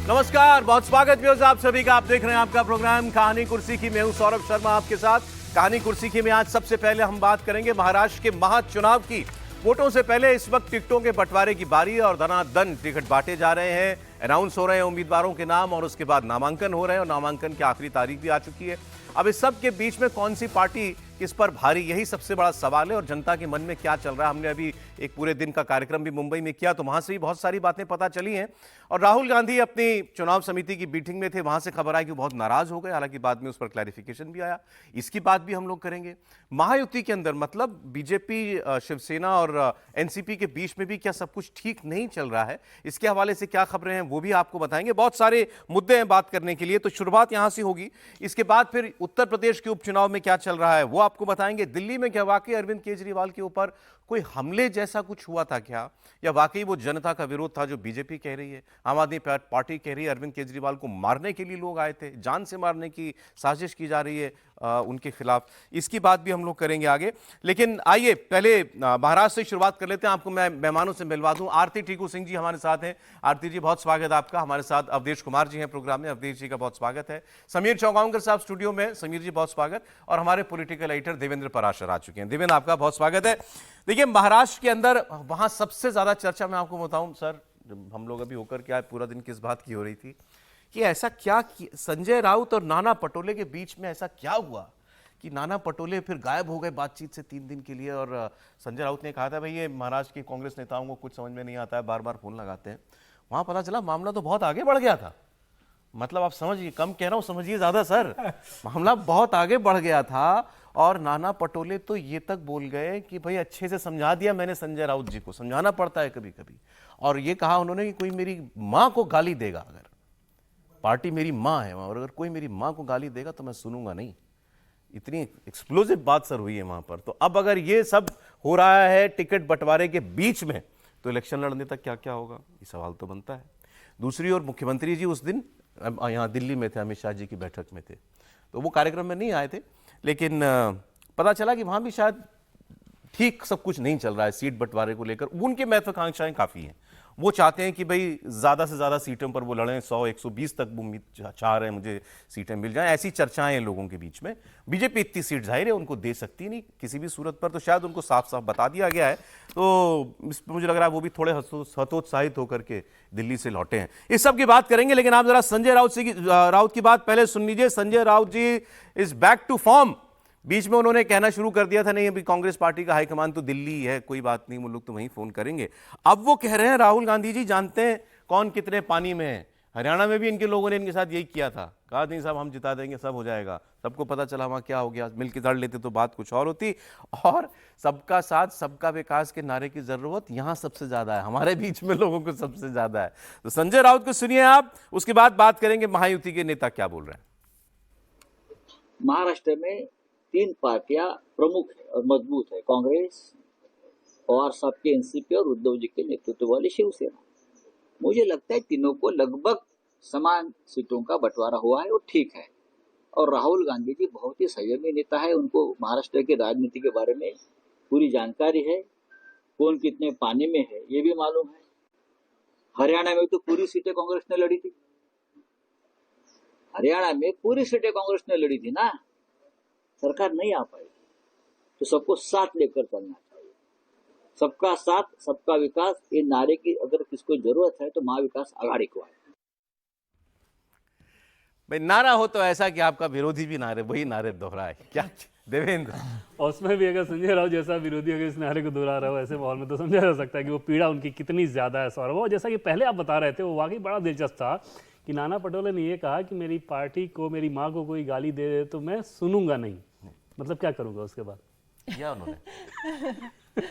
नमस्कार, बहुत स्वागत व्यूअर्स आप सभी का। आप देख रहे हैं आपका प्रोग्राम कहानी कुर्सी की। मैं हूं सौरभ शर्मा आपके साथ। कहानी कुर्सी की में आज सबसे पहले हम बात करेंगे महाराष्ट्र के महाचुनाव की। वोटों से पहले इस वक्त टिकटों के बंटवारे की बारी है और धनाधन टिकट बांटे जा रहे हैं। अनाउंस हो रहे हैं उम्मीदवारों के नाम और उसके बाद नामांकन हो रहे हैं और नामांकन की आखिरी तारीख भी आ चुकी है। अब इस सब के बीच में कौन सी पार्टी किस पर भारी, यही सबसे बड़ा सवाल है और जनता के मन में क्या चल रहा है। हमने अभी एक पूरे दिन का कार्यक्रम भी मुंबई में किया तो वहां से भी बहुत सारी बातें पता चली हैं। और राहुल गांधी अपनी चुनाव समिति की मीटिंग में थे, वहां से खबर आई कि बहुत नाराज हो गए। हालांकि बाद में उस पर क्लैरिफिकेशन भी आया, इसकी बात भी हम लोग करेंगे। महायुति के अंदर मतलब बीजेपी, शिवसेना और एनसीपी के बीच में भी क्या सब कुछ ठीक नहीं चल रहा है, इसके हवाले से क्या खबरें हैं वो भी आपको बताएंगे। बहुत सारे मुद्दे हैं बात करने के लिए, तो शुरुआत यहां से होगी। इसके बाद फिर उत्तर प्रदेश के उपचुनाव में क्या चल रहा है वो आपको बताएंगे। दिल्ली में क्या वाकई अरविंद केजरीवाल के ऊपर कोई हमले जैसा कुछ हुआ था क्या, या वाकई वो जनता का विरोध था जो बीजेपी कह रही है, आम आदमी पार्टी कह रही है अरविंद केजरीवाल को मारने के लिए लोग आए थे, जान से मारने की साजिश की जा रही है उनके खिलाफ। इसकी बात भी हम लोग करेंगे आगे। लेकिन आइए पहले महाराष्ट्र से शुरुआत कर लेते हैं। आपको मैं मेहमानों से मिलवा दूं। आरती टीकू सिंह जी हमारे साथ हैं। आरती जी बहुत स्वागत है आपका। हमारे साथ अवधेश कुमार जी हैं प्रोग्राम में, अवधेश जी का बहुत स्वागत है। समीर चौगांवकर साहब स्टूडियो में, समीर जी बहुत स्वागत। और हमारे पॉलिटिकल एडिटर देवेंद्र पराशर आ चुके हैं। देवेंद्र आपका बहुत स्वागत है। देखिए महाराष्ट्र के अंदर वहां सबसे ज्यादा चर्चा मैं आपको बताऊं सर, हम लोग अभी होकर के आए, पूरा दिन किस बात की हो रही थी कि ऐसा क्या संजय राउत और नाना पटोले के बीच में ऐसा क्या हुआ कि नाना पटोले फिर गायब हो गए बातचीत से 3 दिन के लिए। और संजय राउत ने कहा था भाई ये महाराष्ट्र के कांग्रेस नेताओं को कुछ समझ में नहीं आता है, बार बार फोन लगाते हैं। वहां पता चला मामला तो बहुत आगे बढ़ गया था। मतलब आप समझिए, कम कह रहा हूं, समझिए ज्यादा सर। मामला बहुत आगे बढ़ गया था और नाना पटोले तो ये तक बोल गए कि भाई अच्छे से समझा दिया मैंने संजय राउत जी को, समझाना पड़ता है कभी कभी। और ये कहा उन्होंने कि कोई मेरी मां को गाली देगा, अगर पार्टी मेरी मां है और अगर कोई मेरी मां को गाली देगा तो मैं सुनूंगा नहीं। इतनी एक्सप्लोसिव बात सर हुई है वहां पर। तो अब अगर ये सब हो रहा है टिकट बंटवारे के बीच में, तो इलेक्शन लड़ने तक क्या क्या होगा, ये सवाल तो बनता है। दूसरी ओर मुख्यमंत्री जी उस दिन यहाँ दिल्ली में थे, अमित शाह जी की बैठक में थे, तो वो कार्यक्रम में नहीं आए थे। लेकिन पता चला कि वहां भी शायद ठीक सब कुछ नहीं चल रहा है सीट बंटवारे को लेकर। उनकी महत्वाकांक्षाएं काफी हैं। वो चाहते हैं कि भाई ज्यादा से ज्यादा सीटों पर वो लड़ें, 100-120 तक वो उम्मीद चाह रहे हैं मुझे सीटें मिल जाएं। ऐसी चर्चाएं हैं लोगों के बीच में। बीजेपी इतनी सीट जाहिर है उनको दे सकती नहीं किसी भी सूरत पर, तो शायद उनको साफ साफ बता दिया गया है। तो इस पर मुझे लग रहा है वो भी थोड़े हतोत्साहित होकर के दिल्ली से लौटे हैं। इस सब की बात करेंगे, लेकिन आप जरा संजय राउत की बात पहले सुन लीजिए। संजय राउत जी इज बैक टू फॉर्म। बीच में उन्होंने कहना शुरू कर दिया था नहीं अभी कांग्रेस पार्टी का हाईकमान तो दिल्ली है, कोई बात नहीं, वो लोग तो वहीं फोन करेंगे। अब वो कह रहे हैं राहुल गांधी जी जानते हैं कौन कितने पानी में है। हरियाणा में भी इनके लोगों ने इनके साथ यही किया था, कहा नहीं साहब हम जिता देंगे, सब हो जाएगा। सबको पता चला वहां क्या हो गया, मिलकर लड़ लेते तो बात कुछ और होती। और सबका साथ सबका विकास के नारे की जरूरत यहां सबसे ज्यादा है, हमारे बीच में लोगों को सबसे ज्यादा है। तो संजय राउत को सुनिए आप, उसके बाद बात करेंगे महायुति के नेता क्या बोल रहे हैं। महाराष्ट्र में 3 पार्टियां प्रमुख है और मजबूत है, कांग्रेस, पवार साहब के एनसीपी और उद्धव जी के नेतृत्व वाली शिवसेना। मुझे लगता है तीनों को लगभग समान सीटों का बंटवारा हुआ है और ठीक है। और राहुल गांधी जी बहुत ही संयमी नेता है, उनको महाराष्ट्र की राजनीति के बारे में पूरी जानकारी है, कौन कितने पानी में है ये भी मालूम है। हरियाणा में तो पूरी सीटें कांग्रेस ने लड़ी थी, हरियाणा में पूरी सीटें कांग्रेस ने लड़ी थी ना, सरकार नहीं आ पाई। तो सबको साथ लेकर चलना चाहिए, सबका साथ सबका विकास, ये नारे की अगर किसको जरूरत है तो महाविकास आघाड़ी को है। भाई नारा हो तो ऐसा कि आपका विरोधी भी नारे वही नारे दोहराए, क्या देवेंद्र? और उसमें भी अगर संजय राउत जैसा विरोधी अगर इस नारे को दोहरा रहा हो ऐसे माहौल में, तो समझा जा सकता है कि वो पीड़ा उनकी कितनी ज्यादा है। सौरभ, और जैसा कि पहले आप बता रहे थे वो वाकई बड़ा दिलचस्प था कि नाना पटोले ने ये कहा कि मेरी पार्टी को, मेरी माँ को कोई गाली दे दे तो मैं सुनूंगा नहीं। मतलब क्या करूंगा उसके बाद? किया उन्होंने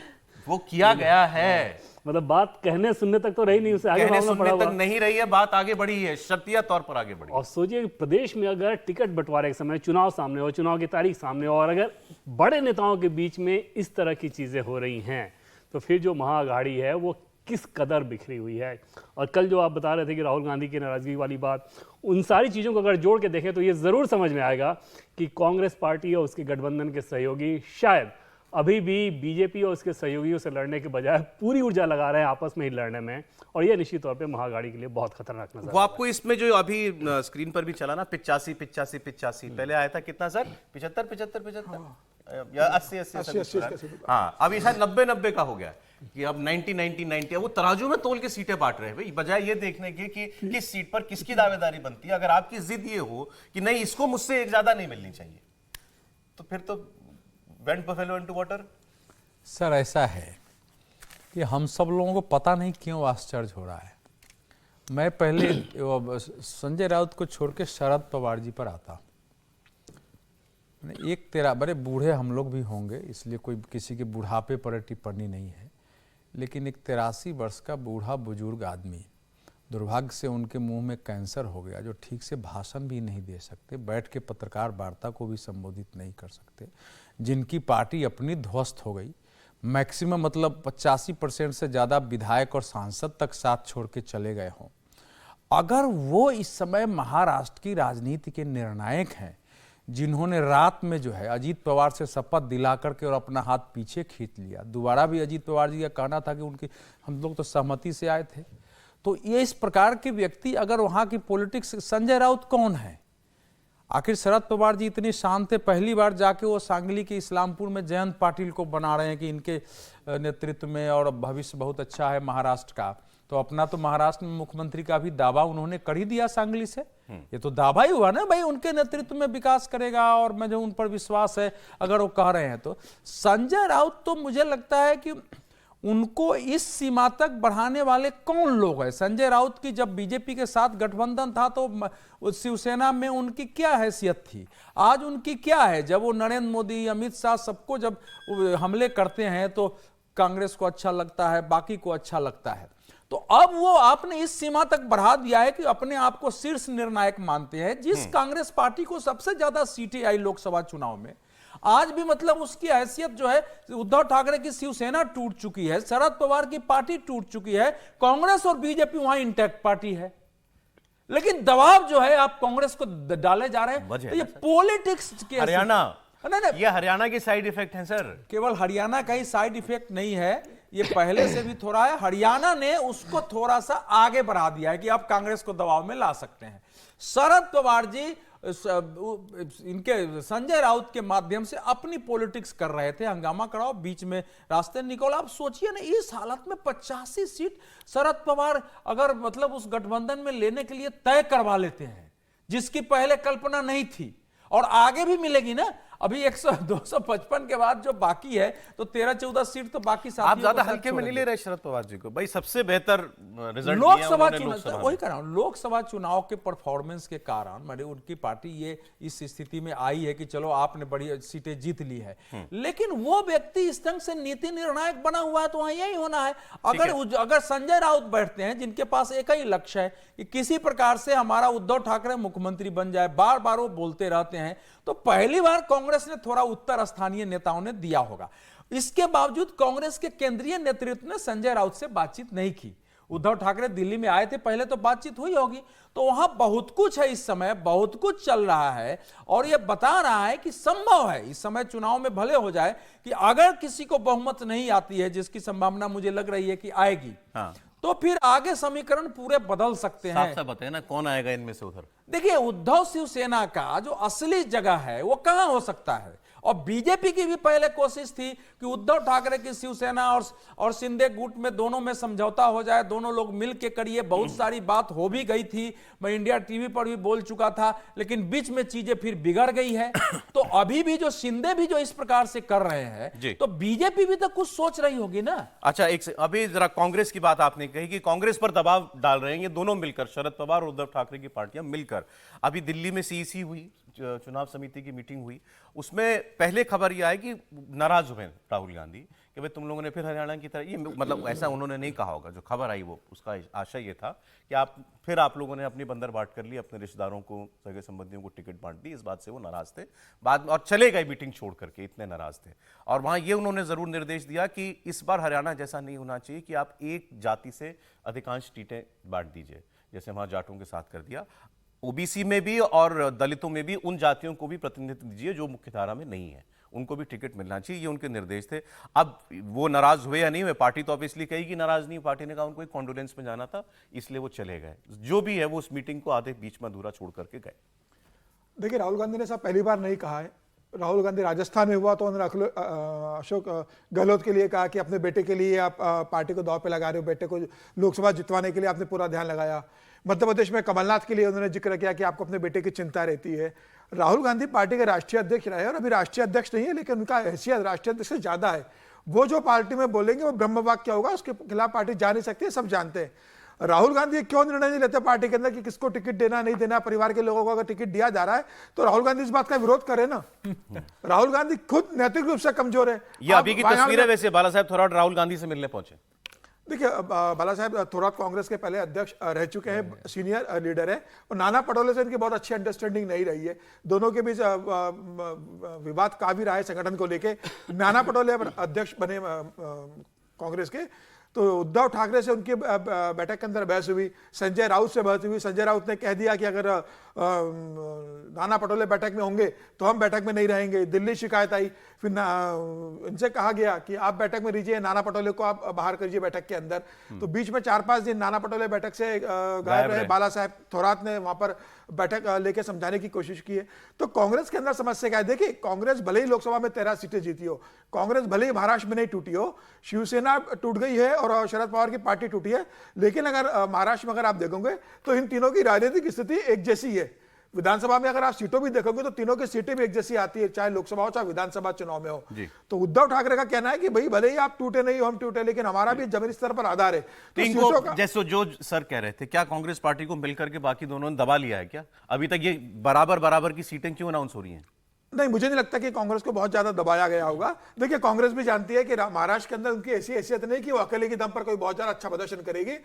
वो किया गया है। मतलब बात कहने सुनने तक तो रही नहीं, उसे आगे कहने भागना सुनने पड़ा तक नहीं रही है, बात आगे बढ़ी है, शर्तिया तौर पर आगे बढ़ी। और सोचिए कि प्रदेश में अगर टिकट बंटवारे के समय चुनाव सामने हो, चुनाव की तारीख सामने हो, और अगर बड़े नेताओं के बीच में इस तरह की चीजें हो रही हैं, तो फिर जो महाअघाड़ी है वो किस कदर बिखरी हुई है। और कल जो आप बता रहे थे कि राहुल गांधी की नाराजगी वाली बात, उन सारी चीज़ों को अगर जोड़ के देखें तो ये ज़रूर समझ में आएगा कि कांग्रेस पार्टी और उसके गठबंधन के सहयोगी शायद अभी भी बीजेपी और उसके सहयोगियों से लड़ने के बजाय पूरी ऊर्जा लगा रहे हैं आपस में ही लड़ने में, और ये निश्चित तौर पे महाअघाड़ी के लिए बहुत खतरनाक नजर वो आपको इसमें जो अभी स्क्रीन पर भी चला ना 85 पहले आया था कितना सर, 75 या 80 हाँ, अभी शायद 90 का हो गया कि अब 90 वो तराजू में तोल के सीटें बांट रहे हैं भाई, बजाय ये देखने के कि किस सीट पर किसकी दावेदारी बनती है। अगर आपकी जिद ये हो कि नहीं इसको मुझसे एक ज्यादा नहीं मिलनी चाहिए, तो फिर तो went buffalo into water. Sir ऐसा है कि हम सब लोगों को पता नहीं क्यों आश्चर्य हो रहा है। मैं पहले संजय राउत को छोड़ के शरद पवार जी पर आता। एक तेरा बड़े बूढ़े हम लोग भी होंगे, इसलिए कोई किसी के बुढ़ापे पर टिप्पणी नहीं है, लेकिन एक 83 वर्ष का बूढ़ा बुजुर्ग आदमी, दुर्भाग्य से उनके मुंह में कैंसर हो गया, जो ठीक से भाषण भी नहीं दे सकते, बैठ के पत्रकार वार्ता को भी संबोधित नहीं कर सकते, जिनकी पार्टी अपनी ध्वस्त हो गई, मैक्सिमम मतलब 85% से ज़्यादा विधायक और सांसद तक साथ छोड़ के चले गए हों, अगर वो इस समय महाराष्ट्र की राजनीति के निर्णायक हैं, जिन्होंने रात में जो है अजीत पवार से शपथ दिला करके और अपना हाथ पीछे खींच लिया, दोबारा भी अजीत पवार जी का कहना था कि उनकी हम लोग तो सहमति से आए थे, तो ये इस प्रकार के व्यक्ति अगर वहाँ की पॉलिटिक्स, संजय राउत कौन है? आखिर शरद पवार जी इतनी शांत थे, पहली बार जाके वो सांगली के इस्लामपुर में जयंत पाटिल को बना रहे हैं कि इनके नेतृत्व में और भविष्य बहुत अच्छा है महाराष्ट्र का, तो अपना तो महाराष्ट्र में मुख्यमंत्री का भी दावा उन्होंने कर ही दिया सांगली से। ये तो दावा ही हुआ ना भाई, उनके नेतृत्व में विकास करेगा और मुझे उन पर विश्वास है अगर वो कह रहे हैं तो। संजय राउत तो मुझे लगता है कि उनको इस सीमा तक बढ़ाने वाले कौन लोग हैं? संजय राउत की जब बीजेपी के साथ गठबंधन था तो शिवसेना में उनकी क्या हैसियत थी, आज उनकी क्या है? जब वो नरेंद्र मोदी, अमित शाह सबको जब हमले करते हैं तो कांग्रेस को अच्छा लगता है, बाकी को अच्छा लगता है। तो अब वो आपने इस सीमा तक बढ़ा दिया है कि अपने आप को शीर्ष निर्णायक मानते हैं। जिस कांग्रेस पार्टी को सबसे ज्यादा सीटें आई लोकसभा चुनाव में, आज भी मतलब उसकी हैसियत जो है, उद्धव ठाकरे की शिवसेना टूट चुकी है, शरद पवार की पार्टी टूट चुकी है, कांग्रेस और बीजेपी वहां इंटैक्ट पार्टी है, लेकिन दबाव जो है आप कांग्रेस को डाले जा रहे हैं। तो ये पॉलिटिक्स के हरियाणा, ये हरियाणा की साइड इफेक्ट है सर। केवल हरियाणा का ही साइड इफेक्ट नहीं है, ये पहले से भी थोड़ा है। हरियाणा ने उसको थोड़ा सा आगे बढ़ा दिया है कि आप कांग्रेस को दबाव में ला सकते हैं। शरद पवार जी इनके संजय राउत के माध्यम से अपनी पॉलिटिक्स कर रहे थे, हंगामा कराओ, बीच में रास्ते निकलो। आप सोचिए ना, इस हालत में 85 सीट शरद पवार अगर मतलब उस गठबंधन में लेने के लिए तय करवा लेते हैं, जिसकी पहले कल्पना नहीं थी, और आगे भी मिलेगी ना। अभी 255 के बाद जो बाकी है तो 13-14 सीट तो बाकी साथियों आप ज्यादा हल्के में नहीं ले रहे शरद पवार जी को भाई, सबसे बेहतर रिजल्ट लोकसभा चुनाव, वही कह रहा हूं, लोकसभा चुनाव के परफॉर्मेंस के कारण मेरे उनकी पार्टी ये इस स्थिति में आई है कि चलो आपने बड़ी सीटें जीत ली है, लेकिन वो व्यक्ति इस ढंग से नीति निर्णायक बना हुआ है तो वहां यही होना है। अगर संजय राउत बैठते हैं, जिनके पास एक ही लक्ष्य है कि किसी प्रकार से हमारा उद्धव ठाकरे मुख्यमंत्री बन जाए, बार बार वो बोलते रहते हैं, तो पहली बार कांग्रेस ने थोड़ा उत्तर स्थानीय नेताओं ने दिया होगा। इसके बावजूद कांग्रेस के केंद्रीय नेतृत्व ने संजय राउत से बातचीत नहीं की। उद्धव ठाकरे दिल्ली में आए थे, पहले तो बातचीत हुई होगी, तो वहां बहुत कुछ है, इस समय बहुत कुछ चल रहा है और यह बता रहा है कि संभव है इस समय चुनाव में भले हो जाए कि अगर किसी को बहुमत नहीं आती है, जिसकी संभावना मुझे लग रही है कि आएगी, तो फिर आगे समीकरण पूरे बदल सकते हैं। साफ बताइए ना कौन आएगा इनमें से उधर। देखिए, उद्धव शिवसेना का जो असली जगह है वो कहां हो सकता है, और बीजेपी की भी पहले कोशिश थी कि उद्धव ठाकरे की शिवसेना और शिंदे गुट में दोनों में समझौता हो जाए, दोनों लोग मिल के करिए। बहुत सारी बात हो भी गई थी, मैं इंडिया टीवी पर भी बोल चुका था, लेकिन बीच में चीजें फिर बिगड़ गई है। तो अभी भी जो शिंदे भी जो इस प्रकार से कर रहे हैं, तो बीजेपी भी तो कुछ सोच रही होगी ना। अच्छा, अभी जरा कांग्रेस की बात आपने कही कि कांग्रेस पर दबाव डाल रहे हैं ये दोनों मिलकर, शरद पवार और उद्धव ठाकरे की पार्टियां मिलकर। अभी दिल्ली में सीईसी हुई, चुनाव समिति की मीटिंग हुई, उसमें पहले खबर यह आई कि नाराज हुए राहुल गांधी कि भाई तुम लोगों ने फिर हरियाणा की तरह, ये मतलब ऐसा उन्होंने नहीं कहा होगा, जो खबर आई वो उसका आशय ये था कि आप लोगों ने अपनी बंदर बांट कर ली, अपने रिश्तेदारों को, सगे संबंधियों को टिकट बांट दी। इस बात से वो नाराज थे बाद में, और चले गए मीटिंग छोड़ करके, इतने नाराज थे। और वहां ये उन्होंने जरूर निर्देश दिया कि इस बार हरियाणा जैसा नहीं होना चाहिए कि आप एक जाति से अधिकांश सीटें बांट दीजिए, जैसे वहां जाटों के साथ कर दिया। ओबीसी में भी और दलितों में भी उन जातियों को भी प्रतिनिधित्व दीजिए जो मुख्यधारा में नहीं है, उनको भी टिकट मिलना चाहिए, ये उनके निर्देश थे। अब वो नाराज हुए या नहीं हुए, पार्टी तो ऑब्वियसली कहेगी नाराज नहीं, पार्टी ने कहा उनको एक कॉन्डोलेंस में जाना था इसलिए वो चले गए। जो भी है वो उस मीटिंग को आधे बीच में अधूरा छोड़ करके गए। देखिए, राहुल गांधी ने सब पहली बार नहीं कहा है। राहुल गांधी राजस्थान में हुआ तो उन्होंने अशोक गहलोत के लिए कहा कि अपने बेटे के लिए आप पार्टी को दांव पे लगा रहे हो, बेटे को लोकसभा जितवाने के लिए आपने पूरा ध्यान लगाया। मध्य प्रदेश में कमलनाथ के लिए उन्होंने जिक्र किया कि आपको अपने बेटे की चिंता रहती है। राहुल गांधी पार्टी के राष्ट्रीय अध्यक्ष रहे और अभी राष्ट्रीय अध्यक्ष नहीं है, लेकिन उनका हैसियत राष्ट्रीय अध्यक्ष से ज्यादा है। वो जो पार्टी में बोलेंगे वो ब्रह्म वाक्य होगा, उसके खिलाफ पार्टी जा नहीं सकती है, सब जानते हैं। राहुल गांधी क्यों निर्णय नहीं लेते पार्टी के अंदर कि किसको टिकट देना नहीं देना, परिवार के लोगों को अगर टिकट दिया जा रहा है तो राहुल गांधी इस बात का विरोध करे ना। राहुल गांधी खुद नैतिक रूप से कमजोर है। ये अभी की तस्वीर है वैसे, बाला साहब थोराट राहुल गांधी से मिलने पहुंचे। देखिए, बाला साहब थोराट कांग्रेस के पहले अध्यक्ष रह चुके हैं, सीनियर लीडर है, और नाना पटोले से इनकी बहुत अच्छी अंडरस्टैंडिंग नहीं रही है। दोनों के बीच विवाद का भी रहा है संगठन को लेके। नाना पटोले अध्यक्ष बने कांग्रेस के, तो उद्धव ठाकरे से उनकी बैठक के अंदर बहस हुई, संजय राउत से बहस हुई। संजय राउत ने कह दिया कि अगर नाना पटोले बैठक में होंगे तो हम बैठक में नहीं रहेंगे। दिल्ली शिकायत आई, फिर इनसे कहा गया कि आप बैठक में रहिए, नाना पटोले को आप बाहर करिए बैठक के अंदर। तो बीच में 4-5 दिन नाना पटोले बैठक से गायब रहे। बाला साहब थोराट ने वहां पर बैठक लेके समझाने की कोशिश की है। तो कांग्रेस के अंदर समस्या क्या है? देखिए, कांग्रेस भले ही लोकसभा में 13 सीटें जीती हो, कांग्रेस भले ही महाराष्ट्र में नहीं टूटी हो, शिवसेना टूट गई है और शरद पवार की पार्टी टूटी है, लेकिन अगर महाराष्ट्र में अगर आप देखोगे तो इन तीनों की राजनीतिक स्थिति एक जैसी है। विधानसभा में अगर आप सीटों भी देखोगे तो तीनों की सीटें भी एक जैसी आती है, चाहे लोकसभा हो चाहे विधानसभा चुनाव में हो। तो उद्धव ठाकरे का कहना है कि भाई भले ही आप टूटे नहीं हो, हम टूटे, लेकिन हमारा भी जमीनी स्तर पर आधार है। तो सीटों का जैसे जो सर कह रहे थे, क्या कांग्रेस पार्टी को मिलकर के बाकी दोनों ने दबा लिया है क्या? अभी तक ये बराबर की सीटें क्यों अनाउंस हो रही हैं? नहीं, मुझे नहीं लगता कि कांग्रेस को बहुत ज्यादा दबाया गया होगा। देखिए, कांग्रेस भी जानती है कि महाराष्ट्र के अंदर उनकी ऐसी हैसियत नहीं कि वो अकेले के दम पर कोई बहुत ज्यादा अच्छा प्रदर्शन करेगी।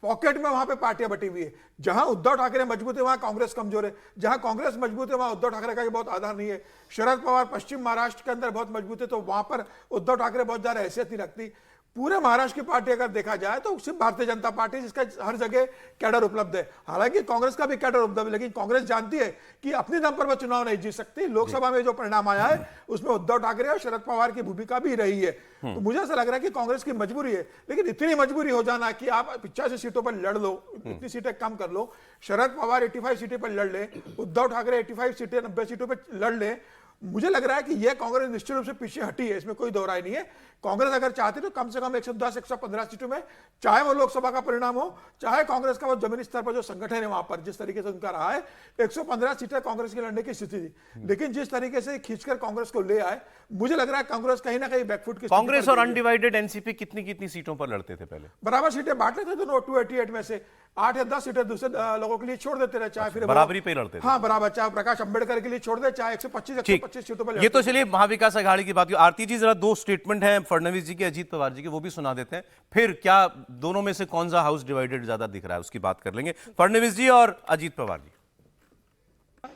पॉकेट में वहां पे पार्टियां बटी हुई है। जहां उद्धव ठाकरे मजबूत है वहां कांग्रेस कमजोर है, जहां कांग्रेस मजबूत है वहां उद्धव ठाकरे का बहुत आधार नहीं है। शरद पवार पश्चिम महाराष्ट्र के अंदर बहुत मजबूत है, तो वहां पर उद्धव ठाकरे बहुत ज्यादा हैसियत नहीं रखती। पूरे महाराष्ट्र की पार्टी अगर देखा जाए तो सिर्फ भारतीय जनता पार्टी, जिसका हर जगह कैडर उपलब्ध है। हालांकि कांग्रेस का भी कैडर उपलब्ध है, लेकिन कांग्रेस जानती है कि अपने दम पर वह चुनाव नहीं जीत सकती। लोकसभा में जो परिणाम आया है उसमें उद्धव ठाकरे और शरद पवार की भूमिका भी रही है। तो मुझे ऐसा लग रहा है कि कांग्रेस की मजबूरी है, लेकिन इतनी मजबूरी हो जाना कि आप 85 सीटों पर लड़ लो, इतनी सीटें कम कर लो, शरद पवार 85 सीटें पर लड़ ले, उद्धव ठाकरे 85 सीटें 90 सीटों पर लड़ ले, मुझे लग रहा है कि यह कांग्रेस निश्चित रूप से पीछे हटी है, इसमें कोई दो राय नहीं है। कांग्रेस अगर चाहती तो कम से कम 110-115 सीटों में, चाहे वो लोकसभा का परिणाम हो, चाहे कांग्रेस का वो जमीनी स्तर पर जो संगठन है वहां पर जिस तरीके से उनका रहा है, 115 सीटें कांग्रेस की लड़ने की स्थिति थी। लेकिन जिस तरीके से खींचकर कांग्रेस को ले आए, मुझे लग रहा है कांग्रेस कहीं ना कहीं बैकफुट की। कांग्रेस और अनडिवाइडेड एनसीपी कितनी सीटों पर लड़ते थे पहले? बराबर सीटें बांट लेते थे, 288 में से 8 या 10 सीटें दूसरे लोगों के लिए छोड़ देते रहे, चाहे फिर बराबरी पे लड़ते थे। हाँ, बराबर, चाहे प्रकाश अंबेडकर के लिए छोड़ दे, चाहे 125 सीटों पर। ये तो चलिए महाविकास अघाड़ी की बात। आरती जी, जरा 2 स्टेटमेंट हैं फडणवीस जी के, अजीत पवार जी के, वो भी सुना देते हैं, फिर क्या दोनों में से कौन सा हाउस डिवाइडेड ज्यादा दिख रहा है उसकी बात कर लेंगे। फडणवीस जी और अजीत पवार जी।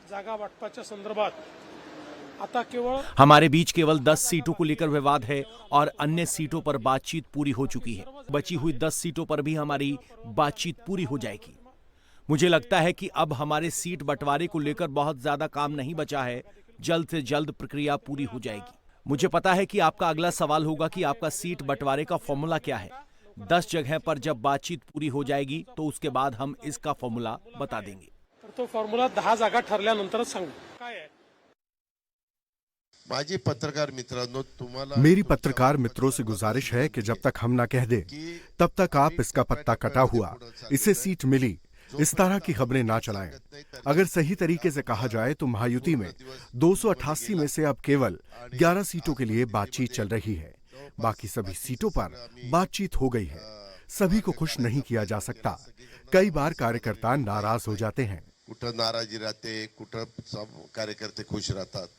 जागा वाटपाच्या संदर्भात आता केवळ हमारे बीच केवल 10 सीटों को लेकर विवाद है और अन्य सीटों पर बातचीत पूरी हो चुकी है। बची हुई 10 सीटों पर भी हमारी बातचीत पूरी हो जाएगी। मुझे लगता है कि अब हमारे सीट बंटवारे को लेकर बहुत ज्यादा काम नहीं बचा है, जल्द से जल्द प्रक्रिया पूरी हो जाएगी। मुझे पता है कि आपका अगला सवाल होगा कि आपका सीट बंटवारे का फॉर्मूला क्या है। 10 जगह पर जब बातचीत पूरी हो जाएगी तो उसके बाद हम इसका फॉर्मूला बता देंगे। तर तो फॉर्म्युला 10 जागा ठरल्यानंतरच सांगू काय आहे। माझी पत्रकार मित्रांनो, तुम्हाला मेरी पत्रकार मित्रों से गुजारिश है कि जब तक हम ना कह दें तब तक आप इसका पत्ता कटा हुआ, इसे सीट मिली, इस तरह की खबरें ना चलाएं। अगर सही तरीके से कहा जाए तो महायुति में 288 में से अब केवल 11 सीटों के लिए बातचीत चल रही है। बाकी सभी सीटों पर बातचीत हो गई है। सभी को खुश नहीं किया जा सकता। कई बार कार्यकर्ता नाराज हो जाते हैं। कुठं नाराजी रहते, कुठं सब कार्यकर्ते खुश रहतात।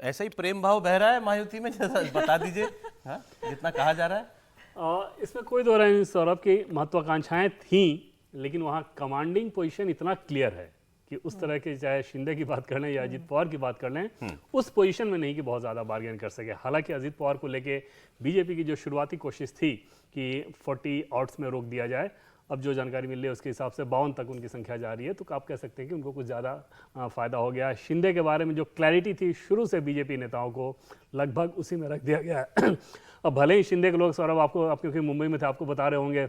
ऐसा ही प्रेम भाव बह रहा है महायुति में, जैसा बता दीजिए। हाँ, जितना कहा जा रहा है। इसमें कोई दो राय नहीं सौरभ की महत्वाकांक्षाएं थीं, लेकिन वहाँ कमांडिंग पोजीशन इतना क्लियर है कि उस तरह के, चाहे शिंदे की बात कर लें या अजीत पवार की बात कर लें, उस पोजीशन में नहीं कि बहुत ज़्यादा बार्गेन कर सके। हालांकि अजीत पवार को लेके बीजेपी की जो शुरुआती कोशिश थी कि 40 आउट्स में रोक दिया जाए, अब जो जानकारी मिल रही है उसके हिसाब से 52 तक उनकी संख्या जा रही है, तो आप कह सकते हैं कि उनको कुछ ज़्यादा फ़ायदा हो गया। शिंदे के बारे में जो क्लैरिटी थी शुरू से बीजेपी नेताओं को, लगभग उसी में रख दिया गया है। अब भले ही शिंदे के लोग, सौरभ आपको, आप क्योंकि मुंबई में थे, आपको बता रहे होंगे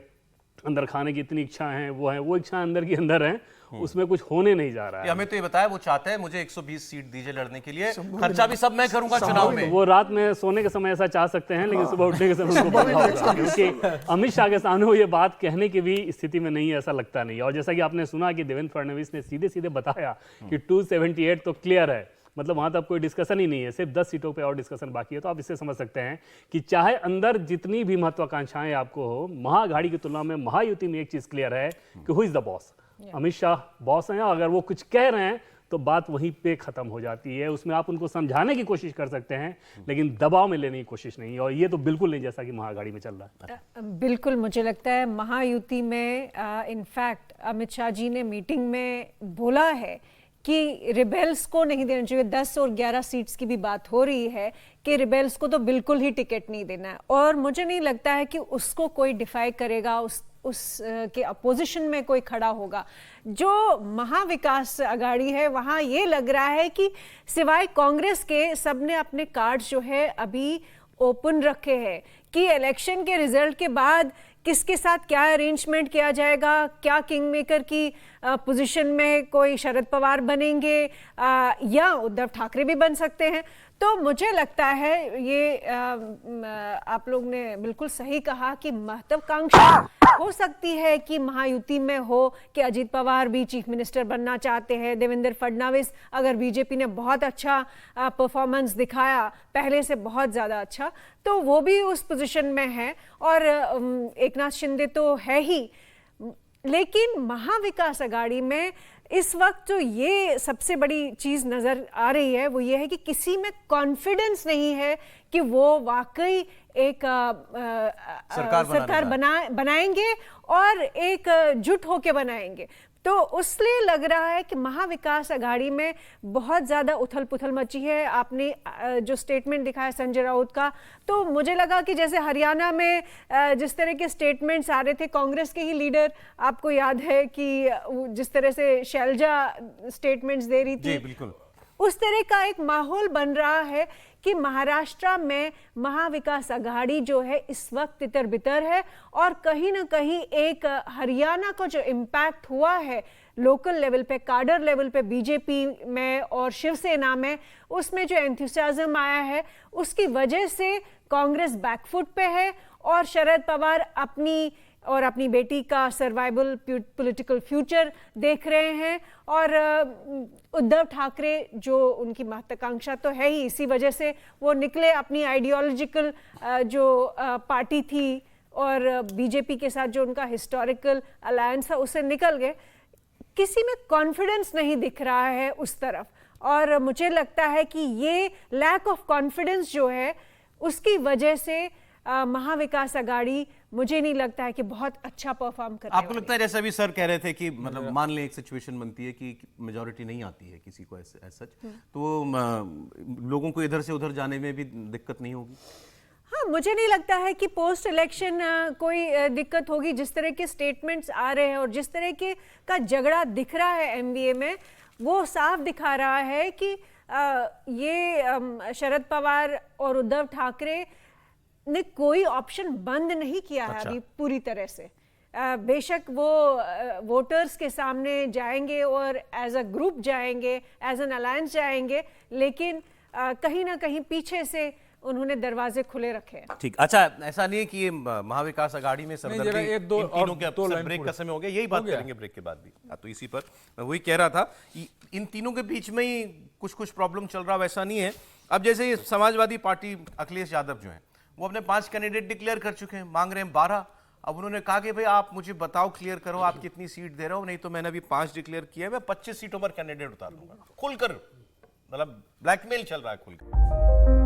अंदर खाने की इतनी इच्छा है, वो इच्छा अंदर की अंदर है, उसमें कुछ होने नहीं जा रहा है। हमें तो ये बताया वो चाहते हैं मुझे 120 सीट दीजिए लड़ने के लिए, खर्चा भी सब मैं करूंगा चुनाव में। वो रात में सोने के समय ऐसा चाह सकते हैं, लेकिन सुबह उठने के समय उनको पता होगा, क्योंकि अमित शाह के सामने वो ये बात कहने की भी स्थिति में नहीं है, ऐसा लगता नहीं। और जैसा कि आपने सुना कि देवेंद्र फडणवीस ने सीधे सीधे बताया कि 278 तो क्लियर है, मतलब वहां तक कोई डिस्कशन ही नहीं है, सिर्फ 10 सीटों पे और डिस्कशन बाकी है। तो आप इससे समझ सकते हैं कि चाहे अंदर जितनी भी महत्वाकांक्षाएं आपको हो, महाअघाड़ी की तुलना में महायुति में एक चीज क्लियर है कि who is the boss. Amit Shah boss हैं, अगर वो कुछ कह रहे हैं तो बात वहीं पे खत्म हो जाती है। उसमें आप उनको समझाने की कोशिश कर सकते हैं, लेकिन दबाव में लेने की कोशिश नहीं। और ये तो बिल्कुल नहीं जैसा कि महाअघाड़ी में चल रहा है। बिल्कुल, मुझे लगता है महायुति में इनफैक्ट अमित शाह जी ने मीटिंग में बोला है कि रिबेल्स को नहीं देना चाहिए। 10 और 11 सीट्स की भी बात हो रही है कि रिबेल्स को तो बिल्कुल ही टिकट नहीं देना है, और मुझे नहीं लगता है कि उसको कोई डिफाई करेगा, उस के अपोजिशन में कोई खड़ा होगा। जो महाविकास अघाड़ी है वहाँ ये लग रहा है कि सिवाय कांग्रेस के सबने अपने कार्ड्स जो है अभी ओपन रखे हैं कि इलेक्शन के रिजल्ट के बाद किसके साथ क्या अरेंजमेंट किया जाएगा, क्या किंग मेकर की पोजीशन में कोई शरद पवार बनेंगे या उद्धव ठाकरे भी बन सकते हैं। तो मुझे लगता है ये आप लोग ने बिल्कुल सही कहा कि महत्वाकांक्षा हो सकती है कि महायुति में हो कि अजीत पवार भी चीफ मिनिस्टर बनना चाहते हैं, देवेंद्र फडणवीस, अगर बीजेपी ने बहुत अच्छा परफॉर्मेंस दिखाया, पहले से बहुत ज़्यादा अच्छा, तो वो भी उस पोजीशन में है, और एकनाथ शिंदे तो है ही। लेकिन महाविकास अघाड़ी में इस वक्त जो ये सबसे बड़ी चीज नजर आ रही है वो ये है कि किसी में कॉन्फिडेंस नहीं है कि वो वाकई एक सरकार बनाएंगे और एक जुट होके बनाएंगे। तो उसलिए लग रहा है कि महाविकास अघाड़ी में बहुत ज़्यादा उथल पुथल मची है। आपने जो स्टेटमेंट दिखाया संजय राउत का, तो मुझे लगा कि जैसे हरियाणा में जिस तरह के स्टेटमेंट्स आ रहे थे, कांग्रेस के ही लीडर, आपको याद है कि जिस तरह से शैलजा स्टेटमेंट्स दे रही थी, बिल्कुल उस तरह का एक माहौल बन रहा है कि महाराष्ट्र में महाविकास अघाड़ी जो है इस वक्त तितर बितर है, और कहीं ना कहीं एक हरियाणा को जो इम्पैक्ट हुआ है लोकल लेवल पे, कार्डर लेवल पे बीजेपी में और शिवसेना में, उसमें जो एंथुसियाज्म आया है उसकी वजह से कांग्रेस बैकफुट पे है, और शरद पवार अपनी बेटी का सर्वाइवल पॉलिटिकल फ्यूचर देख रहे हैं, और उद्धव ठाकरे जो उनकी महत्वाकांक्षा तो है ही, इसी वजह से वो निकले अपनी आइडियोलॉजिकल जो पार्टी थी और बीजेपी के साथ जो उनका हिस्टोरिकल अलायंस है उससे निकल गए। किसी में कॉन्फिडेंस नहीं दिख रहा है उस तरफ, और मुझे लगता है कि ये लैक ऑफ कॉन्फिडेंस जो है उसकी वजह से महाविकास अघाड़ी मुझे नहीं लगता है कि बहुत अच्छा परफॉर्म कर रही है। आपको लगता है, जैसे अभी सर कह रहे थे कि मतलब मान लें एक सिचुएशन बनती है कि मेजॉरिटी नहीं आती है किसी को सच, तो लोगों को इधर से उधर जाने में भी दिक्कत नहीं होगी? हाँ, मुझे नहीं लगता है कि पोस्ट इलेक्शन कोई दिक्कत होगी। जिस तरह के स्टेटमेंट्स आ रहे हैं और जिस तरह के का झगड़ा दिख रहा है एमवीए में, वो साफ दिखा रहा है कि ये शरद पवार और उद्धव ठाकरे ने कोई ऑप्शन बंद नहीं किया है अभी पूरी तरह से। बेशक वो वोटर्स के सामने जाएंगे और एज अ ग्रुप जाएंगे, एज एन अलायंस जाएंगे, लेकिन कहीं ना कहीं पीछे से उन्होंने दरवाजे खुले रखे हैं। ठीक, अच्छा, ऐसा नहीं है कि ये महाविकास अघाड़ी में सरदर्दी इन तीनों के अब ब्रेक का समय हो गया, यही बात करेंगे ब्रेक के बाद भी। तो इसी पर मैं वही कह रहा था, इन तीनों के बीच में ही कुछ प्रॉब्लम चल रहा, वैसा नहीं है। अब जैसे समाजवादी पार्टी अखिलेश यादव जो है वो अपने 5 कैंडिडेट डिक्लेयर कर चुके हैं, मांग रहे हैं 12। अब उन्होंने कहा कि भाई आप मुझे बताओ, क्लियर करो आप कितनी सीट दे रहे हो, नहीं तो मैंने अभी 5 डिक्लेयर किया है, मैं 25 सीटों पर कैंडिडेट उतार दूंगा। खुलकर, मतलब ब्लैकमेल चल रहा है खुलकर।